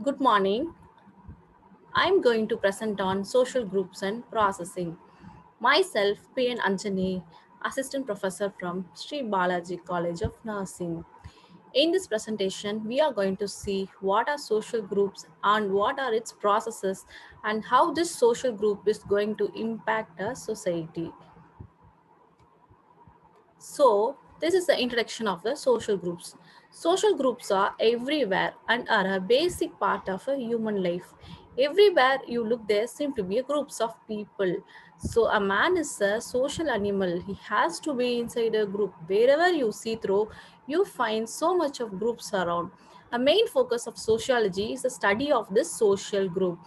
Good morning. I'm going to present on social groups and processing. Myself, P.N. Anjani, Assistant Professor from Sri Balaji College of Nursing. In this presentation, we are going to see what are social groups and what are its processes and how this social group is going to impact a society. So, this is the introduction of the social groups. Social groups are everywhere and are a basic part of a human life. Everywhere you look, there seem to be groups of people. So, a man is a social animal. He has to be inside a group. Wherever you see through, you find so much of groups around. A main focus of sociology is the study of this social group.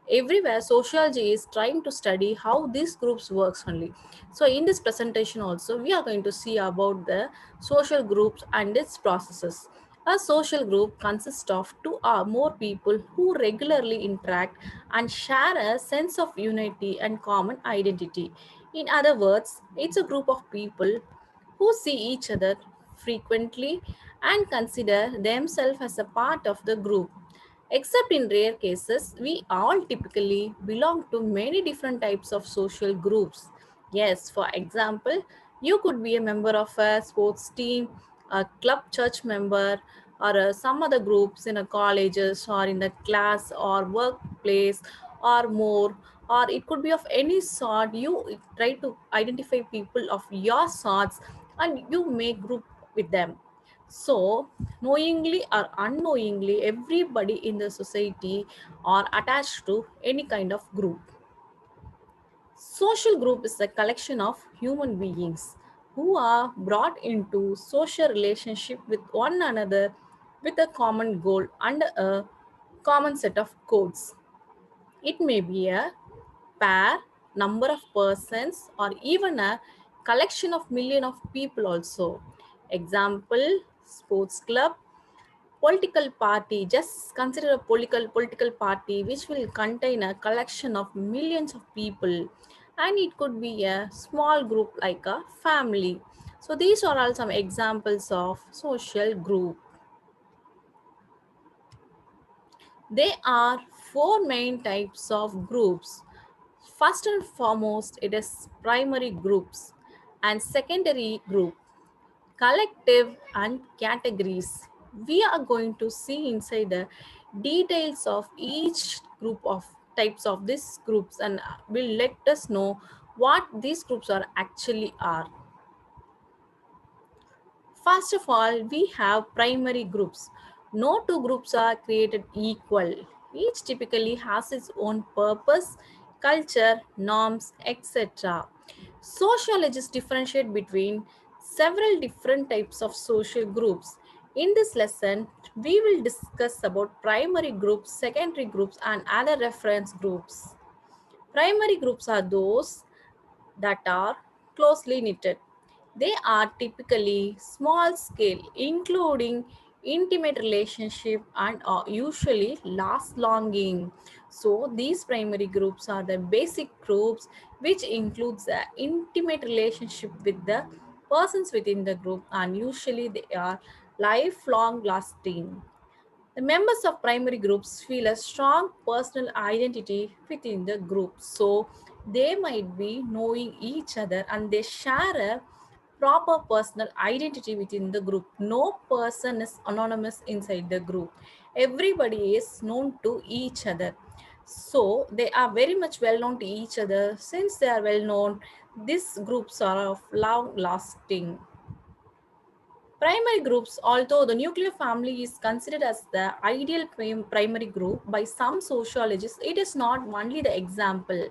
Everywhere sociology is trying to study how these groups works only. So in this presentation also we are going to see about the social groups and its processes. A social group consists of two or more people who regularly interact and share a sense of unity and common identity. In other words, it's a group of people who see each other frequently and consider themselves as a part of the group. Except in rare cases, we all typically belong to many different types of social groups. Yes, for example, you could be a member of a sports team, a club church member, or some other groups in a colleges or in the class or workplace or more, or it could be of any sort. You try to identify people of your sorts and you make group with them. So, knowingly or unknowingly, everybody in the society are attached to any kind of group. Social group is a collection of human beings who are brought into social relationship with one another with a common goal and a common set of codes. It may be a pair, number of persons, or even a collection of million of people also. Example, sports club, political party. Just consider a political party which will contain a collection of millions of people, and it could be a small group like a family. So these are all some examples of social group. There are four main types of groups. First and foremost, it is primary groups and secondary group, collective and categories. We are going to see inside the details of each group of types of these groups and will let us know what these groups are actually are. First of all, we have primary groups. No two groups are created equal. Each typically has its own purpose, culture, norms, etc. Sociologists differentiate between several different types of social groups. In this lesson, we will discuss about primary groups, secondary groups, and other reference groups. Primary groups are those that are closely knitted. They are typically small scale, including intimate relationship and are usually last longing. So these primary groups are the basic groups which includes the intimate relationship with the persons within the group and usually they are lifelong lasting. The members of primary groups feel a strong personal identity within the group. So they might be knowing each other and they share a proper personal identity within the group. No person is anonymous inside the group. Everybody is known to each other. So they are very much well known to each other. Since they are well known, these groups are of long lasting. Primary groups, although the nuclear family is considered as the ideal primary group by some sociologists, it is not only the example.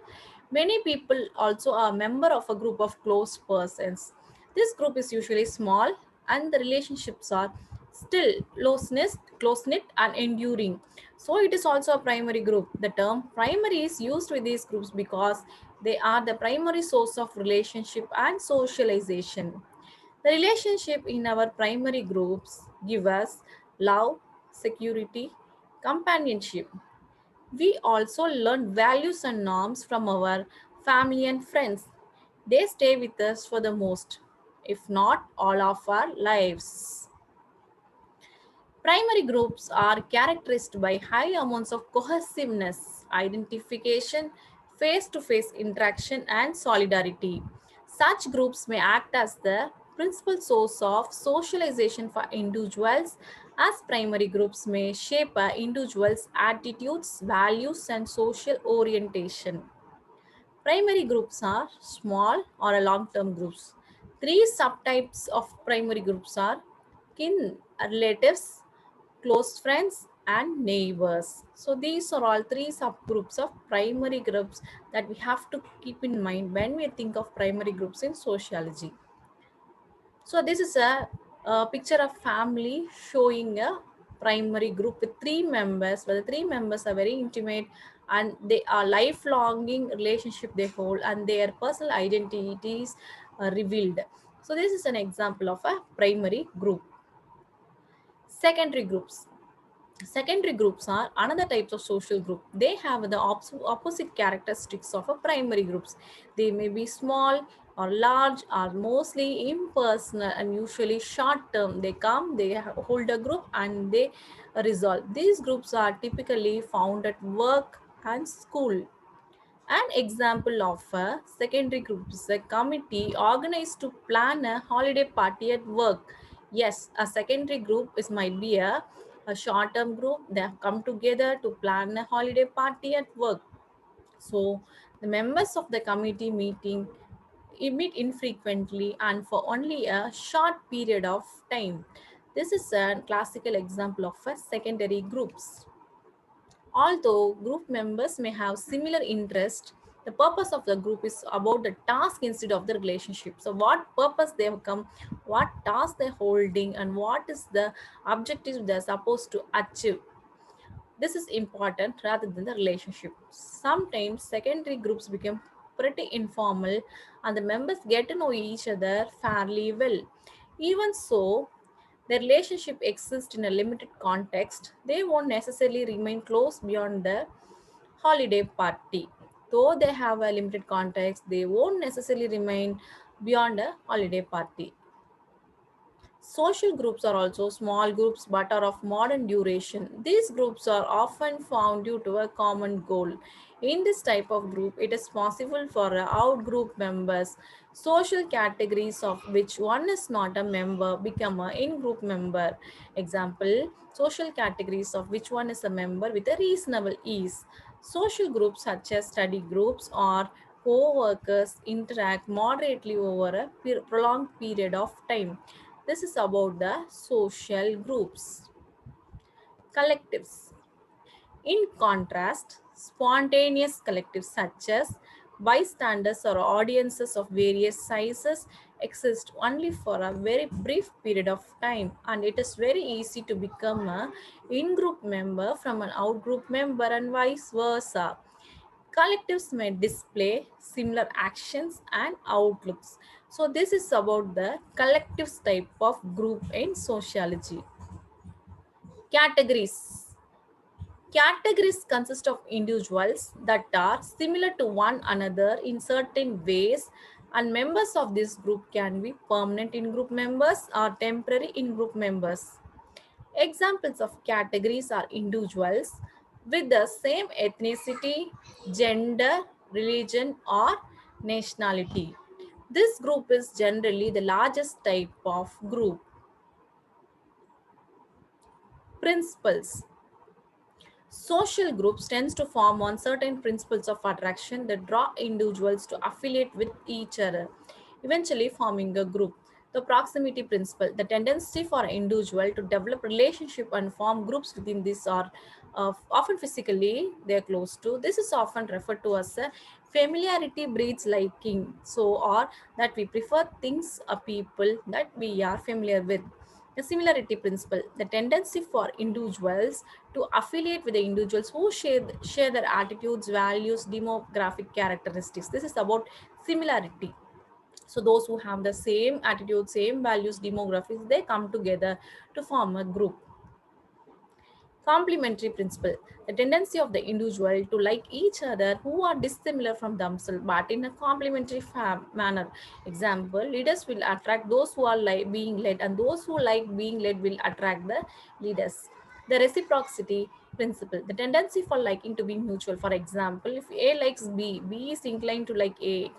Many people also are a member of a group of close persons. This group is usually small and the relationships are still close knit and enduring. So it is also a primary group. The term primary is used with these groups because they are the primary source of relationship and socialization. The relationship in our primary groups give us love, security, companionship. We also learn values and norms from our family and friends. They stay with us for the most, if not all of our lives. Primary groups are characterized by high amounts of cohesiveness, identification, face to face interaction, and solidarity. Such groups may act as the principal source of socialization for individuals, as primary groups may shape an individual's attitudes, values, and social orientation. Primary groups are small or a long-term groups. Three subtypes of primary groups are kin, relatives, close friends, and neighbors. So these are all three subgroups of primary groups that we have to keep in mind when we think of primary groups in sociology. So this is a picture of family showing a primary group with three members, where the three members are very intimate and they are lifelonging relationship they hold and their personal identities are revealed. So this is an example of a primary group. Secondary groups. Secondary groups are another types of social group. They have the opposite characteristics of a primary groups. They may be small or large or mostly impersonal and usually short term. They come, they hold a group and they resolve. These groups are typically found at work and school. An example of a secondary group is a committee organized to plan a holiday party at work. Yes, a secondary group is might be a short-term group. They have come together to plan a holiday party at work. So the members of the committee meet infrequently and for only a short period of time. This is a classical example of a secondary groups. Although group members may have similar interests, the purpose of the group is about the task instead of the relationship. So, what purpose they have come, what task they're holding, and what is the objective they're supposed to achieve. This is important rather than the relationship. Sometimes secondary groups become pretty informal and the members get to know each other fairly well. Even so, the relationship exists in a limited context. They won't necessarily remain close beyond the holiday party. Though they have a limited context, they won't necessarily remain beyond a holiday party. Social groups are also small groups but are of modern duration. These groups are often found due to a common goal. In this type of group, it is possible for out-group members, social categories of which one is not a member, become an in-group member. Example, social categories of which one is a member with a reasonable ease. Social groups such as study groups or co-workers interact moderately over a prolonged period of time. This is about the social groups. Collectives. In contrast, spontaneous collectives such as bystanders or audiences of various sizes exist only for a very brief period of time, and it is very easy to become a in-group member from an out-group member and vice versa. Collectives may display similar actions and outlooks. So this is about the collectives type of group in sociology. Categories. Categories consist of individuals that are similar to one another in certain ways, and members of this group can be permanent in-group members or temporary in-group members. Examples of categories are individuals with the same ethnicity, gender, religion, or nationality. This group is generally the largest type of group. Principles. Social groups tends to form on certain principles of attraction that draw individuals to affiliate with each other, eventually forming a group. The proximity principle, the tendency for an individual to develop relationship and form groups within this are often physically they are close to. This is often referred to as a familiarity breeds liking. So, or that we prefer things or people that we are familiar with. The similarity principle, the tendency for individuals to affiliate with the individuals who share their attitudes, values, demographic characteristics. This is about similarity. So those who have the same attitude, same values, demographics, they come together to form a group. Complementary principle, the tendency of the individual to like each other who are dissimilar from themselves but in a complementary manner. Example, leaders will attract those who are like being led, and those who like being led will attract the leaders. The reciprocity principle, the tendency for liking to be mutual. For example, if A likes B, B is inclined to like A.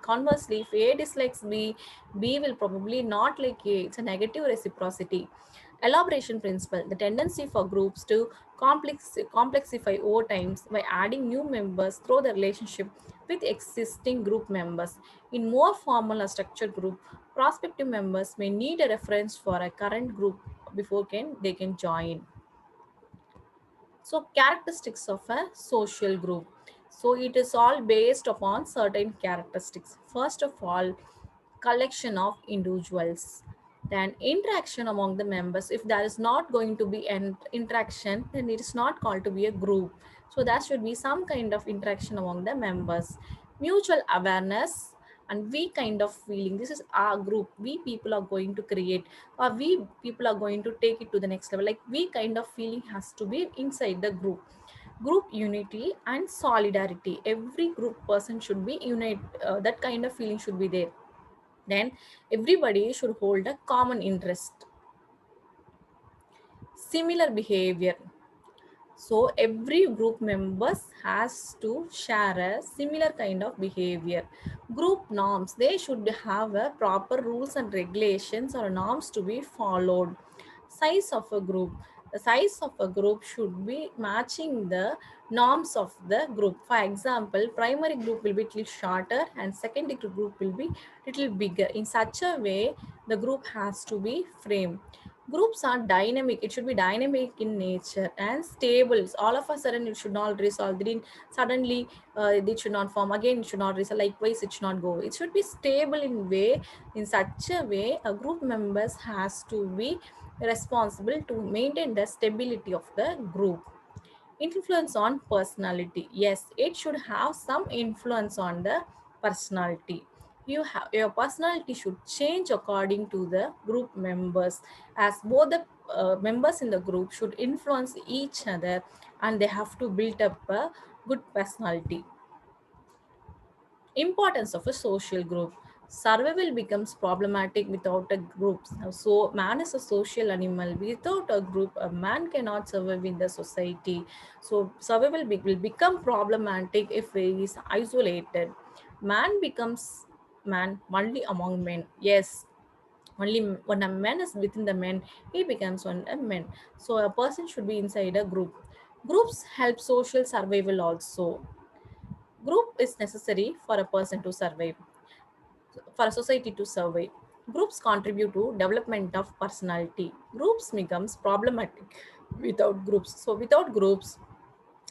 Conversely, if A dislikes B, B will probably not like A. It's a negative reciprocity. Elaboration principle, the tendency for groups to complexify over times by adding new members through the relationship with existing group members. In more formal or structured group, prospective members may need a reference for a current group before they can join. So characteristics of a social group. So it is all based upon certain characteristics. First of all, collection of individuals. Then interaction among the members. If there is not going to be an interaction, then it is not called to be a group. So there should be some kind of interaction among the members. Mutual awareness and we kind of feeling. This is our group. We people are going to create, or we people are going to take it to the next level. Like we kind of feeling has to be inside the group. Group unity and solidarity. Every group person should be unite. That kind of feeling should be there. Then everybody should hold a common interest. Similar behavior. So every group members has to share a similar kind of behavior. Group norms, they should have a proper rules and regulations or norms to be followed. Size of a group, the size of a group should be matching the norms of the group. For example, primary group will be little shorter and secondary group will be little bigger. In such a way, the group has to be framed. Groups are dynamic. It should be dynamic in nature and stable. All of a sudden, it should not resolve. Then suddenly, it should not form again. It should not resolve. Likewise, it should not go. It should be stable in way. In such a way, a group members has to be responsible to maintain the stability of the group. Influence on personality, yes, it should have some influence on the personality. Your personality should change according to the group members, as both the members in the group should influence each other and they have to build up a good personality. Importance of a social group. Survival becomes problematic without a group. So, man is a social animal. Without a group, a man cannot survive in the society. So, survival will become problematic if he is isolated. Man becomes man only among men. Yes, only when a man is within the men, he becomes one a man. So, a person should be inside a group. Groups help social survival also. Group is necessary for a person to survive, for a society to survive. Groups contribute to development of personality. Groups becomes problematic without groups. So without groups,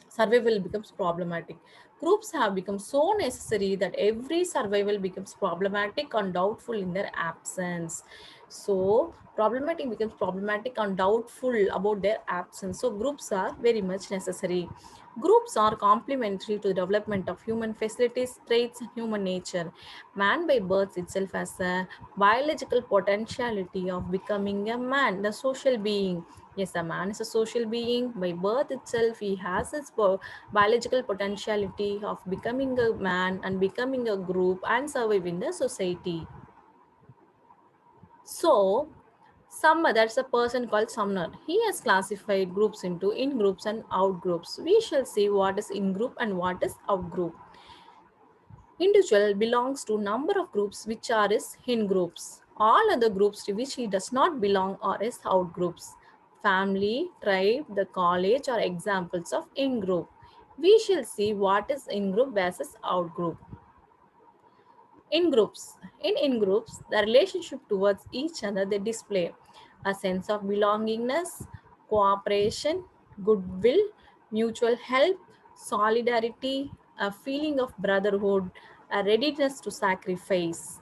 survival becomes problematic. Groups have become so necessary that every survival becomes problematic and doubtful in their absence. So problematic becomes problematic and doubtful about their absence. So groups are very much necessary. Groups are complementary to the development of human facilities, traits, and human nature. Man by birth itself has a biological potentiality of becoming a man, the social being. Yes, a man is a social being. By birth itself, he has his biological potentiality of becoming a man and becoming a group and surviving the society. So, Summer, that's a person called Sumner. He has classified groups into in groups and out groups. We shall see what is in group and what is out group. Individual belongs to number of groups which are his in groups. All other groups to which he does not belong are his out groups. Family, tribe, the college are examples of in group. We shall see what is in group versus out group. In groups, the relationship towards each other they display a sense of belongingness, cooperation, goodwill, mutual help, solidarity, a feeling of brotherhood, a readiness to sacrifice.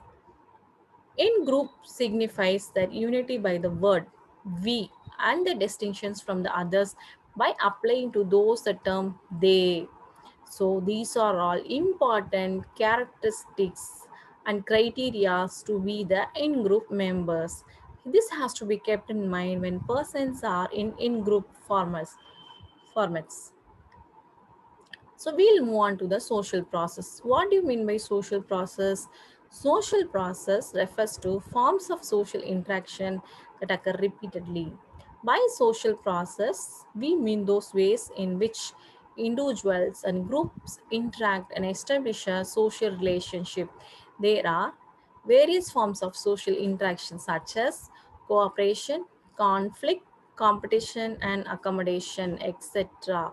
In group signifies that unity by the word we and the distinctions from the others by applying to those the term they. So these are all important characteristics and criteria to be the in-group members. This has to be kept in mind when persons are in-group formats. So we'll move on to the social process. What do you mean by social process? Social process refers to forms of social interaction that occur repeatedly. By social process, we mean those ways in which individuals and groups interact and establish a social relationship. There are various forms of social interaction such as cooperation, conflict, competition, and accommodation, etc.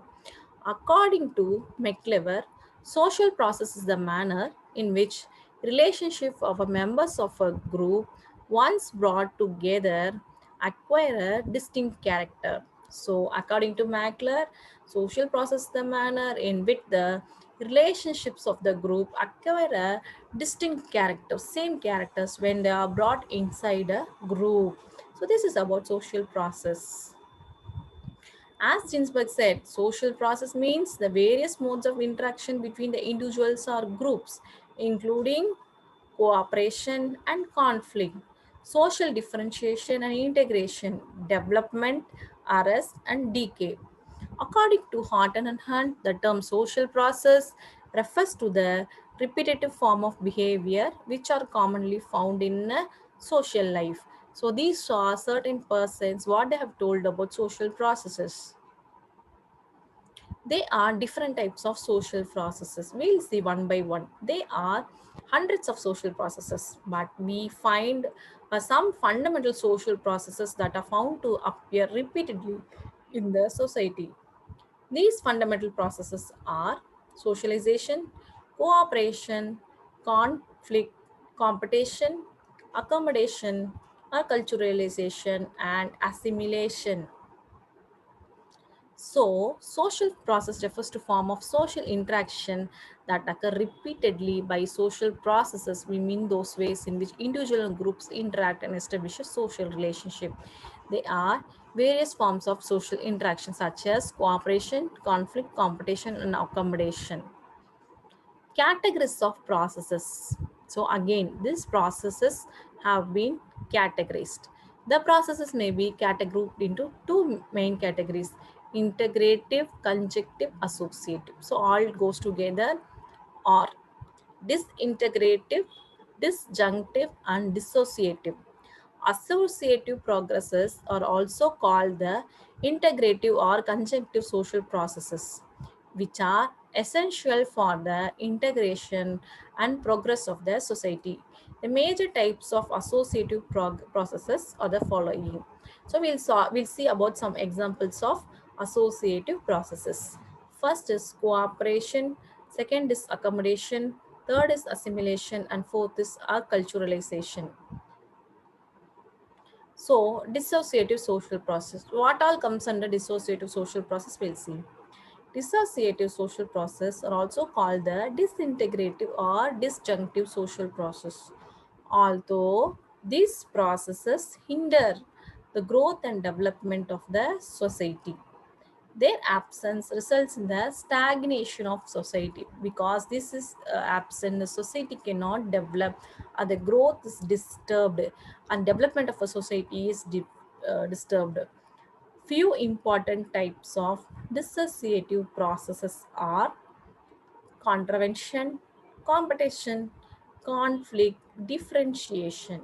According to McClever, social process is the manner in which relationship of a members of a group once brought together acquire a distinct character. So according to Mackler, social process is the manner in which the relationships of the group acquire a distinct character, same characters when they are brought inside a group. So this is about social process. As Ginsberg said, social process means the various modes of interaction between the individuals or groups, including cooperation and conflict, social differentiation and integration, development, arrest, and decay. According to Horton and Hunt, the term social process refers to the repetitive form of behavior which are commonly found in social life. So these are certain persons what they have told about social processes. They are different types of social processes. We'll see one by one. They are hundreds of social processes, but we find some fundamental social processes that are found to appear repeatedly in the society. These fundamental processes are socialization, cooperation, conflict, competition, accommodation, acculturalization, and assimilation. So, social process refers to form of social interaction that occur repeatedly by social processes. We mean those ways in which individual and groups interact and establish a social relationship. They are various forms of social interaction such as cooperation, conflict, competition, and accommodation. Categories of processes. So again, these processes have been categorized. The processes may be categorized into two main categories: integrative, conjunctive, associative. So all goes together, or disintegrative, disjunctive, and dissociative. Associative processes are also called the integrative or conjunctive social processes, which are essential for the integration and progress of the society. The major types of associative processes are the following. So we'll see about some examples of associative processes. First is cooperation, second is accommodation, third is assimilation, and fourth is acculturalization. So, dissociative social process. What all comes under dissociative social process, we'll see. Dissociative social process are also called the disintegrative or disjunctive social process. Although these processes hinder the growth and development of the society, their absence results in the stagnation of society. Because this is absent, the society cannot develop, the growth is disturbed, and development of a society is disturbed. Few important types of dissociative processes are contravention, competition, conflict, differentiation.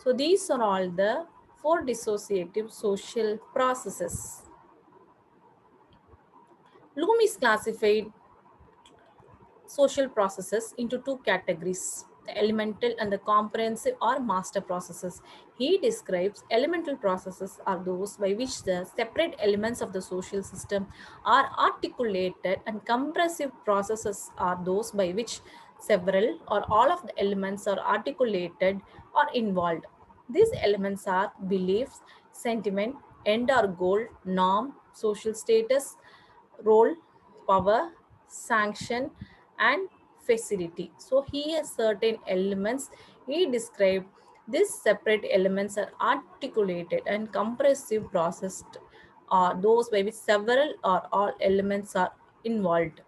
So these are all the four dissociative social processes. Loomis classified social processes into two categories: the elemental and the comprehensive or master processes. He describes elemental processes are those by which the separate elements of the social system are articulated, and compressive processes are those by which several or all of the elements are articulated or involved. These elements are beliefs, sentiment, end or goal, norm, social status, role, power, sanction, and facility. So here certain elements he described. These separate elements are articulated and compressive processed, are those by which several or all elements are involved.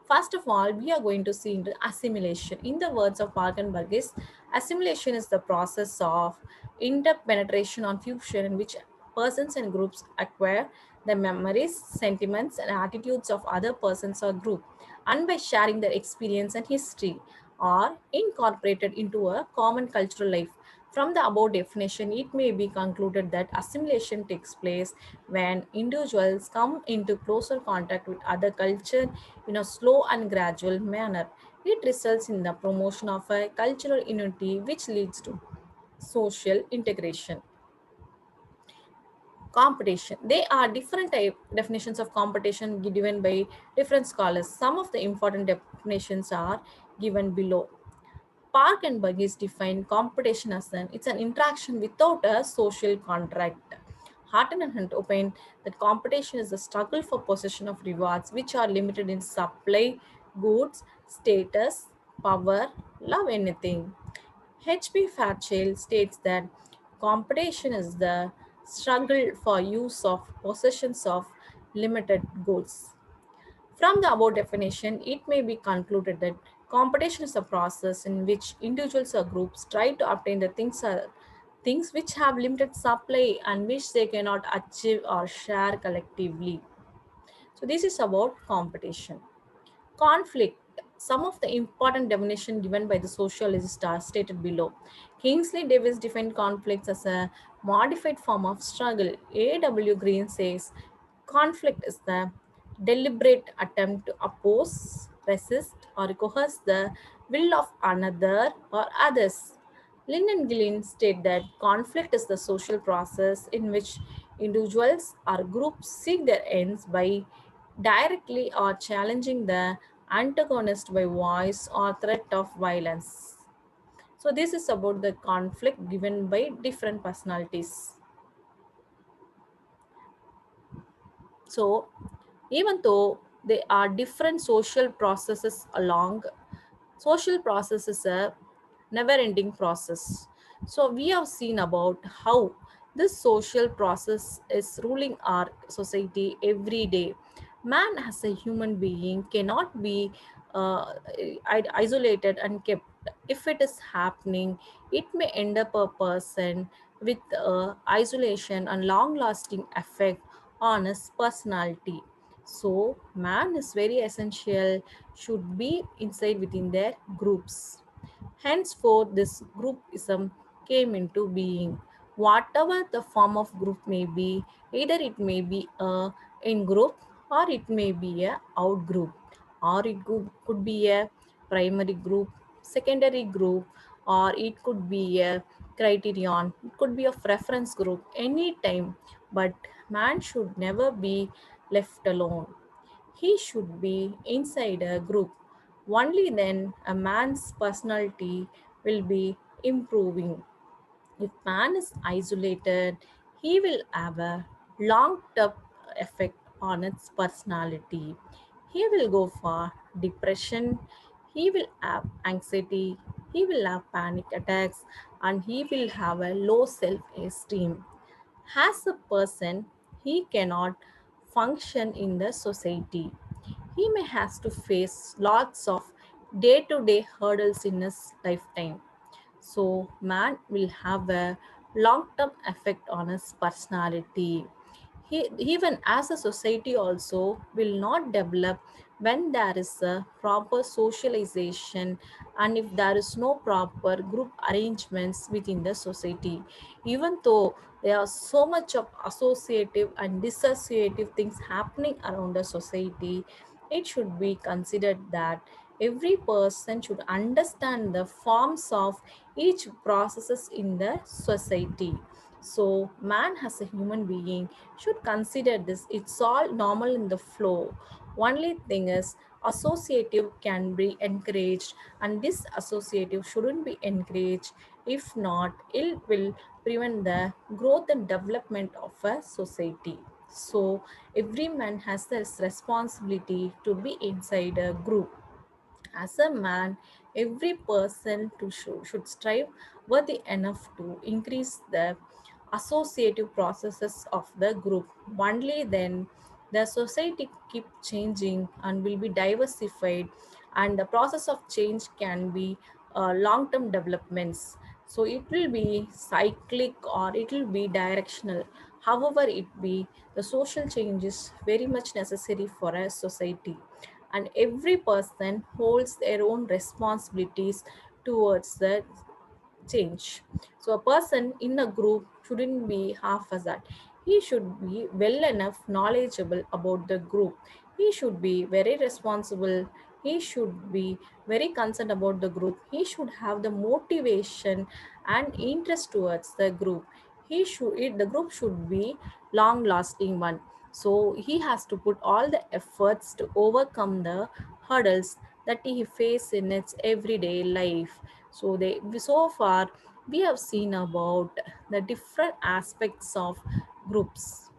First of all, we are going to see into assimilation. In the words of Parkenberg, is Assimilation is the process of interpenetration or fusion in which persons and groups acquire the memories, sentiments, and attitudes of other persons or group, and by sharing their experience and history, are incorporated into a common cultural life. From the above definition, it may be concluded that assimilation takes place when individuals come into closer contact with other culture in a slow and gradual manner. It results in the promotion of a cultural unity which leads to social integration. Competition. They are different type definitions of competition given by different scholars. Some of the important definitions are given below. Park and Buggies define competition as it's an interaction without a social contract. Harton and Hunt opine that competition is the struggle for possession of rewards which are limited in supply, goods, status, power, love, anything. H.P. Fairchild states that competition is the struggle for use of possessions of limited goods. From the above definition, it may be concluded that competition is a process in which individuals or groups try to obtain the things which have limited supply and which they cannot achieve or share collectively. So this is about competition. Conflict. Some of the important definition given by the sociologists are stated below. Kingsley Davis defined conflicts as a modified form of struggle. A.W. Green says conflict is the deliberate attempt to oppose, resist, or coerce the will of another or others. Lynn and Gillen state that conflict is the social process in which individuals or groups seek their ends by directly or challenging the antagonist by voice or threat of violence. So, this is about the conflict given by different personalities. So, even though there are different social processes along, social process is a never ending process. So we have seen about how this social process is ruling our society every day. Man as a human being cannot be isolated and kept. If it is happening, it may end up a person with isolation and long lasting effect on his personality. So man is very essential, should be inside within their groups. Henceforth, this groupism came into being. Whatever the form of group may be, either it may be a in group or it may be a out group, or it could be a primary group, secondary group, or it could be a criterion, it could be a reference group anytime. But man should never be left alone. He should be inside a group. Only then a man's personality will be improving. If man is isolated, he will have a long term effect on its personality. He will go for depression, he will have anxiety, he will have panic attacks, and he will have a low self esteem. As a person, he cannot function in the society. He may has to face lots of day-to-day hurdles in his lifetime. So man will have a long-term effect on his personality. He, even as a society also will not develop when there is a proper socialization and if there is no proper group arrangements within the society. Even though there are so much of associative and dissociative things happening around the society, it should be considered that every person should understand the forms of each processes in the society. So man as a human being should consider this. It's all normal in the flow. Only thing is associative can be encouraged and disassociative shouldn't be encouraged. If not, it will prevent the growth and development of a society. So every man has this responsibility to be inside a group. As a man, every person should strive worthy enough to increase the associative processes of the group. Only then the society keep changing and will be diversified, and the process of change can be long-term developments. So it will be cyclic or it will be directional. However it be, the social change is very much necessary for a society, and every person holds their own responsibilities towards the change. So a person in a group shouldn't be haphazard. He should be well enough knowledgeable about the group. He should be very responsible. He should be very concerned about the group. He should have the motivation and interest towards the group. The group should be long lasting one. So he has to put all the efforts to overcome the hurdles that he faces in its everyday life. So far we have seen about the different aspects of groups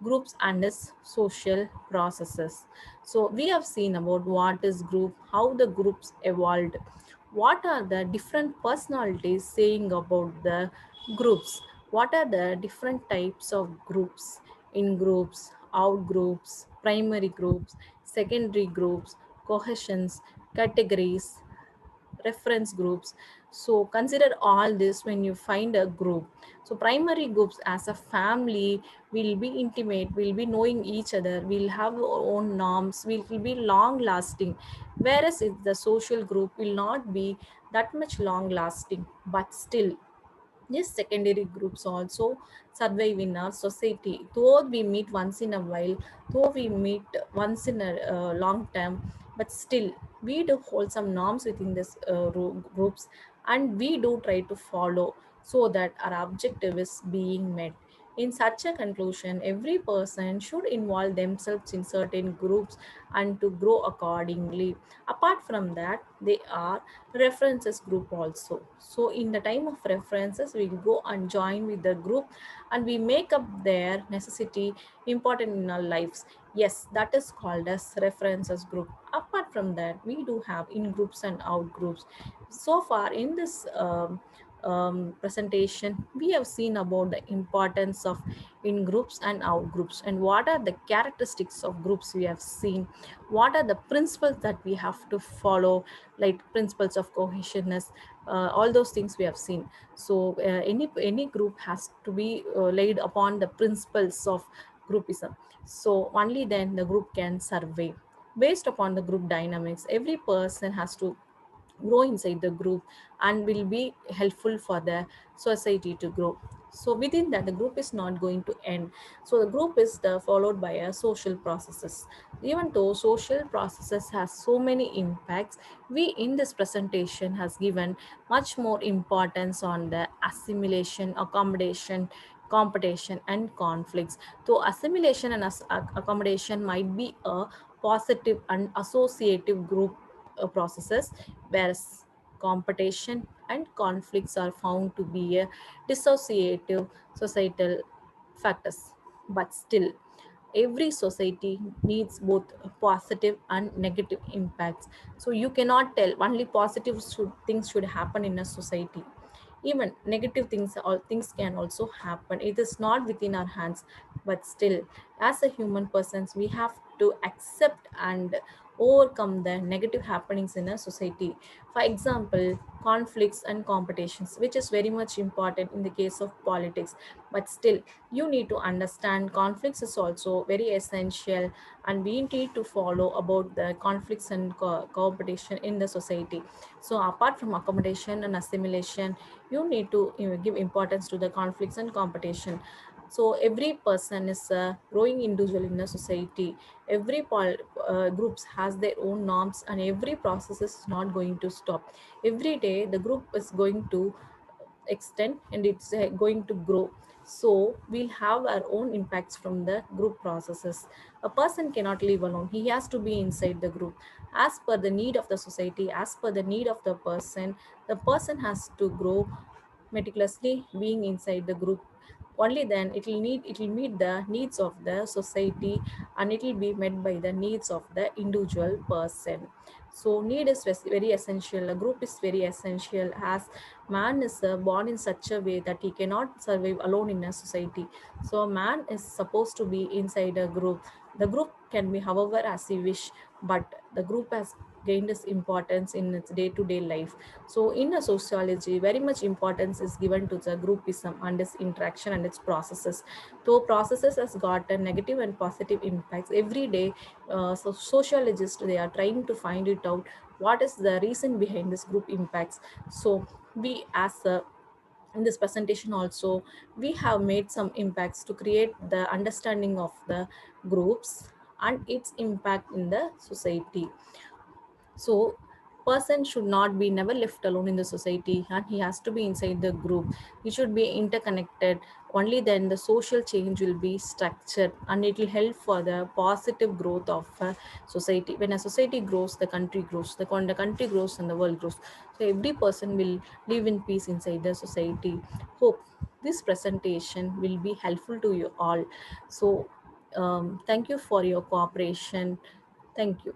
groups and its social processes. So we have seen about what is group, how the groups evolved, what are the different personalities saying about the groups, what are the different types of groups, in groups, out groups, primary groups, secondary groups, cohesions, categories, reference groups. So consider all this when you find a group. So primary groups as a family will be intimate, will be knowing each other, will have our own norms, will be long lasting. Whereas if the social group will not be that much long lasting, but still these secondary groups also survive in our society. Though we meet once in a while, though we meet once in a long term, but still we do hold some norms within this groups, and we do try to follow so that our objective is being met. In such a conclusion, every person should involve themselves in certain groups and to grow accordingly. Apart from that, they are references group also. So in the time of references, we'll go and join with the group, and we make up their necessity important in our lives. Yes, that is called as references group. Apart from that, we do have in groups and out groups. So far in this presentation, we have seen about the importance of in groups and out groups, and what are the characteristics of groups we have seen, what are the principles that we have to follow, like principles of cohesionness, all those things we have seen. So any group has to be laid upon the principles of groupism. So only then the group can survive. Based upon the group dynamics, every person has to grow inside the group and will be helpful for the society to grow. So within that, the group is not going to end. So the group is followed by a social processes. Even though social processes has so many impacts, we in this presentation has given much more importance on the assimilation, accommodation, competition and conflicts. So assimilation and accommodation might be a positive and associative group processes, whereas competition and conflicts are found to be a dissociative societal factors. But still, every society needs both positive and negative impacts. So you cannot tell only positive things should happen in a society. Even negative things, all things can also happen. It is not within our hands, but still, as a human persons, we have to accept and overcome the negative happenings in a society. For example, conflicts and competitions, which is very much important in the case of politics. But still, you need to understand conflicts is also very essential, and we need to follow about the conflicts and competition in the society. So apart from accommodation and assimilation, you need to give importance to the conflicts and competition. So every person is a growing individual in a society. Every groups has their own norms, and every process is not going to stop. Every day the group is going to extend, and it's going to grow. So we'll have our own impacts from the group processes. A person cannot live alone, he has to be inside the group. As per the need of the society, as per the need of the person has to grow meticulously being inside the group. Only then it will meet the needs of the society, and it will be met by the needs of the individual person. So need is very essential, a group is very essential, as man is born in such a way that he cannot survive alone in a society. So man is supposed to be inside a group. The group can be however as you wish, but the group has gained its importance in its day-to-day life. So in a sociology, very much importance is given to the groupism and its interaction and its processes. Though processes has got a negative and positive impacts every day, so sociologists they are trying to find it out what is the reason behind this group impacts. So we as a in this presentation also we have made some impacts to create the understanding of the groups and its impact in the society. So person should not be never left alone in the society, and he has to be inside the group. He should be interconnected. Only then the social change will be structured, and it will help for the positive growth of a society. When a society grows, the country grows. The country grows and the world grows. So every person will live in peace inside the society. Hope this presentation will be helpful to you all. So thank you for your cooperation. Thank you.